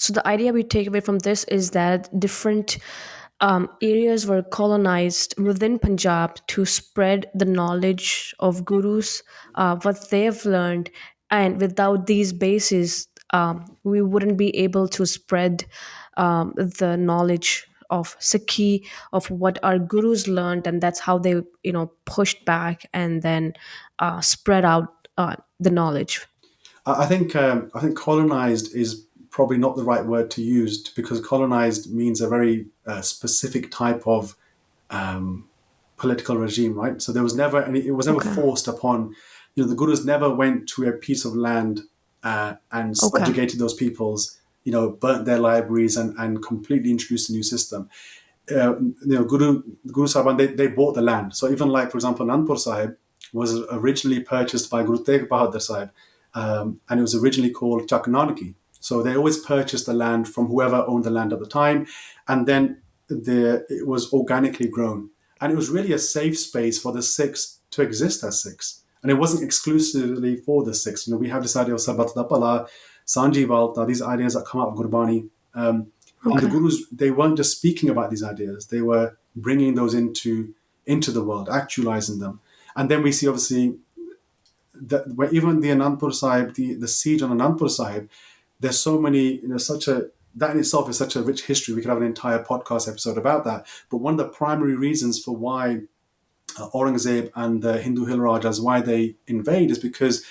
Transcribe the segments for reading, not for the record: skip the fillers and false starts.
So the idea we take away from this is that different areas were colonized within Punjab to spread the knowledge of gurus, what they've learned, and without these bases, we wouldn't be able to spread the knowledge of Sikhi, of what our gurus learned, and that's how they, pushed back and then spread out the knowledge. I think colonized is probably not the right word to use because colonized means a very specific type of political regime, right? So there was never any. It was never Okay. forced upon. The gurus never went to a piece of land and Okay. subjugated those peoples. Burnt their libraries and completely introduced a new system. Guru Sahiban, they bought the land. So even like, for example, Anandpur Sahib was originally purchased by Guru Tegh Bahadur Sahib, and it was originally called Chak Nanaki. So they always purchased the land from whoever owned the land at the time, and then it was organically grown. And it was really a safe space for the Sikhs to exist as Sikhs. And it wasn't exclusively for the Sikhs. We have this idea of Sabat Dapala, Sanji Valta, these ideas that come out of Gurbani. And the Okay. gurus, they weren't just speaking about these ideas, they were bringing those into the world, actualizing them. And then we see, obviously, that where even the Anandpur Sahib, the siege on Anandpur Sahib, there's so many, that in itself is such a rich history. We could have an entire podcast episode about that. But one of the primary reasons for why Aurangzeb and the Hindu Hill Rajas, why they invade, is because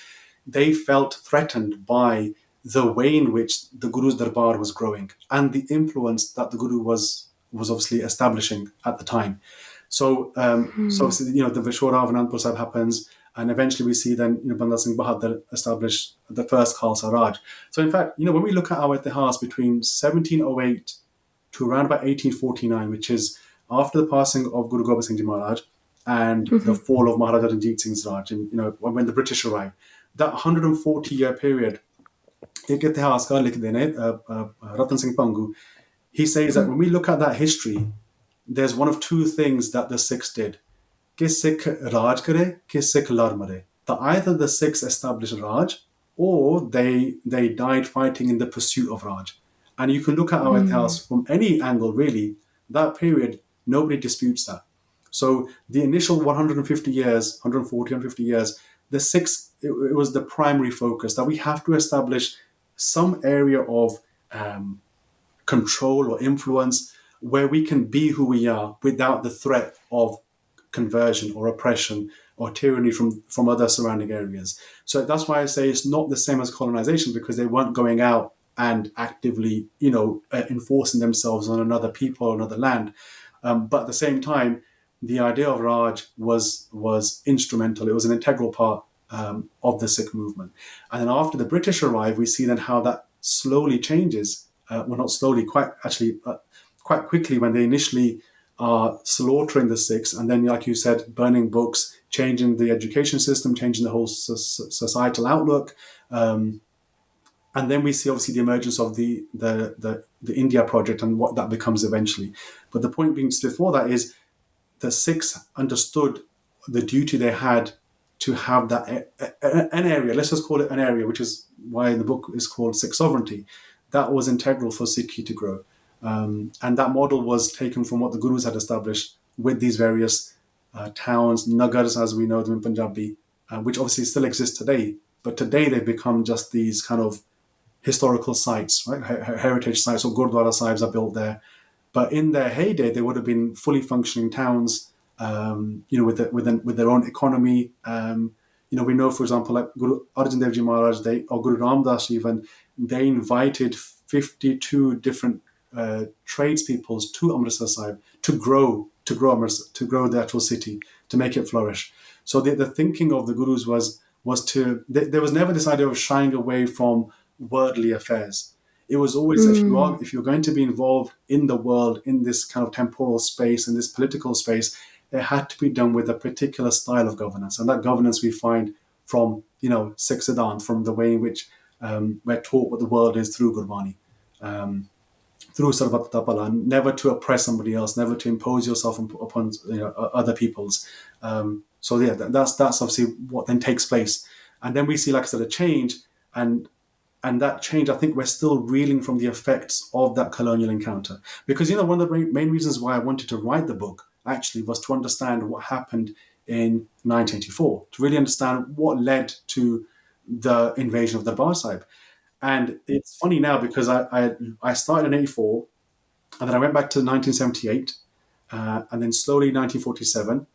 they felt threatened by the way in which the Guru's Darbar was growing and the influence that the Guru was obviously establishing at the time. So obviously, the Vishwara of Anandpur Sahib happens, and eventually we see then, Banda Singh Bahadur establish the first Khalsa Raj. So in fact, when we look at our Itihas between 1708 to around about 1849, which is after the passing of Guru Gobind Singh Ji Maharaj and the fall of Maharaja Ranjit Singh's Raj, and when the British arrived, that 140-year period, एक इतिहासकार लिखते हैं Ratan Singh Pangu, he says that when we look at that history, there's one of two things that the Sikhs did. कि Sikh Raj करे, कि Sikh lar mare. That either the Sikhs established Raj or they died fighting in the pursuit of Raj. And you can look at our house from any angle, really. That period, nobody disputes that. So the initial 150 years, 140, 150 years, the Sikhs, it was the primary focus that we have to establish some area of control or influence where we can be who we are without the threat of conversion or oppression or tyranny from other surrounding areas. So that's why I say it's not the same as colonization, because they weren't going out and actively, enforcing themselves on another people or another land. But at the same time, the idea of Raj was instrumental. It was an integral part of the Sikh movement. And then after the British arrive, we see then how that slowly changes. Well, not slowly, quite quickly, when they initially are slaughtering the Sikhs, and then, like you said, burning books, changing the education system, changing the whole societal outlook. And then we see, obviously, the emergence of the India project and what that becomes eventually. But the point being before that is the Sikhs understood the duty they had to have that an area, let's just call it an area, which is why the book is called Sikh Sovereignty. That was integral for Sikhi to grow. And that model was taken from what the Gurus had established with these various towns, nagars as we know them in Punjabi, which obviously still exist today. But today they've become just these kind of historical sites, right? Heritage sites, or Gurdwara Sahibs are built there. But in their heyday, they would have been fully functioning towns, with their own economy. We know, for example, like Guru Arjan Dev Ji Maharaj, or Guru Ram Das even, they invited 52 different tradespeoples to Amritsar Sahib to grow Amritsar, to grow the actual city, to make it flourish. So the thinking of the Gurus was there was never this idea of shying away from worldly affairs. It was always, if you're going to be involved in the world, in this kind of temporal space, in this political space, it had to be done with a particular style of governance. And that governance we find from, Sikh Siddhant, from the way in which we're taught what the world is through Gurbani, through Sarvat Tapala, never to oppress somebody else, never to impose yourself upon other peoples. That's obviously what then takes place. And then we see, like I said, a change, and And that change, I think we're still reeling from the effects of that colonial encounter. Because, one of the main reasons why I wanted to write the book actually was to understand what happened in 1984, to really understand what led to the invasion of the Bar Sahib. And it's funny now because I started in 84, and then I went back to 1978, and then slowly 1947.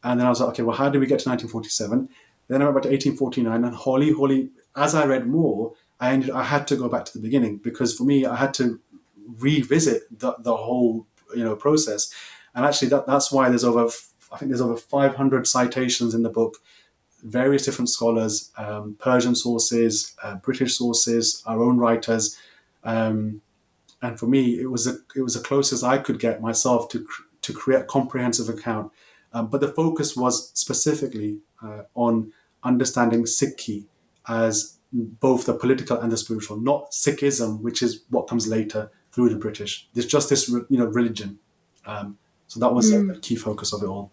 And then I was like, okay, well, how did we get to 1947? Then I went back to 1849, and holy, as I read more, I had to go back to the beginning, because for me, I had to revisit the whole process. And actually, that's why I think there's over 500 citations in the book, various different scholars, Persian sources, British sources, our own writers. Um, and for me, it was the closest I could get myself to create a comprehensive account. But the focus was specifically on understanding Sikhi as both the political and the spiritual, not Sikhism, which is what comes later through the British. There's just this religion. So that was a key focus of it all.